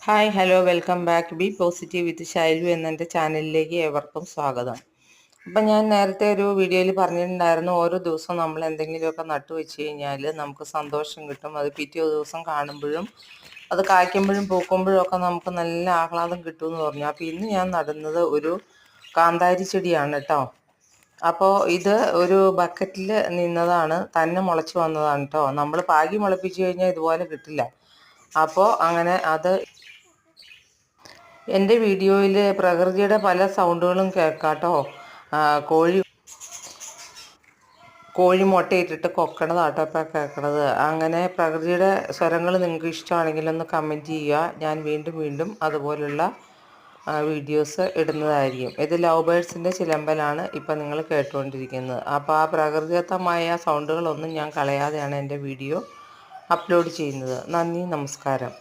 Hi hello welcome back. Be positive with Shailu എന്നെൻ്റെ ചാനലിലേക്ക് ഏവർക്കും സ്വാഗതം. അപ്പം ഞാൻ നേരത്തെ ഒരു വീഡിയോയിൽ പറഞ്ഞിട്ടുണ്ടായിരുന്നു, ഓരോ ദിവസവും നമ്മൾ എന്തെങ്കിലുമൊക്കെ നട്ടു വെച്ച് കഴിഞ്ഞാൽ നമുക്ക് സന്തോഷം കിട്ടും. അത് പിറ്റേ ദിവസം കാണുമ്പോഴും അത് കായ്ക്കുമ്പോഴും പൂക്കുമ്പോഴും ഒക്കെ നമുക്ക് നല്ല ആഹ്ലാദം കിട്ടുമെന്ന് പറഞ്ഞു. അപ്പോൾ ഇന്ന് ഞാൻ നടുന്നത് ഒരു കാന്താരി ചെടിയാണ് കേട്ടോ. അപ്പോൾ ഇത് ഒരു ബക്കറ്റിൽ നിന്നതാണ്, തന്നെ മുളച്ച് വന്നതാണ് കേട്ടോ. നമ്മൾ പാകി മുളപ്പിച്ച് കഴിഞ്ഞാൽ ഇതുപോലെ കിട്ടില്ല. അപ്പോൾ അങ്ങനെ അത് എൻ്റെ വീഡിയോയിൽ പ്രകൃതിയുടെ പല സൗണ്ടുകളും കേൾക്കാട്ടോ. കോഴി കോഴി മുട്ടയിട്ടിട്ട് കൊക്കണതാട്ടോ ഇപ്പോൾ കേൾക്കണത്. അങ്ങനെ പ്രകൃതിയുടെ സ്വരങ്ങൾ നിങ്ങൾക്ക് ഇഷ്ടമാണെങ്കിൽ ഒന്ന് കമൻറ്റ് ചെയ്യുക. ഞാൻ വീണ്ടും വീണ്ടും അതുപോലുള്ള വീഡിയോസ് ഇടുന്നതായിരിക്കും. ഇത് ലവ് ബേർഡ്സിൻ്റെ ചിലമ്പലാണ് ഇപ്പം നിങ്ങൾ കേട്ടുകൊണ്ടിരിക്കുന്നത്. അപ്പോൾ ആ പ്രകൃതിദത്തമായ സൗണ്ടുകളൊന്നും ഞാൻ കളയാതെയാണ് എൻ്റെ വീഡിയോ അപ്ലോഡ് ചെയ്യുന്നത്. നന്ദി, നമസ്കാരം.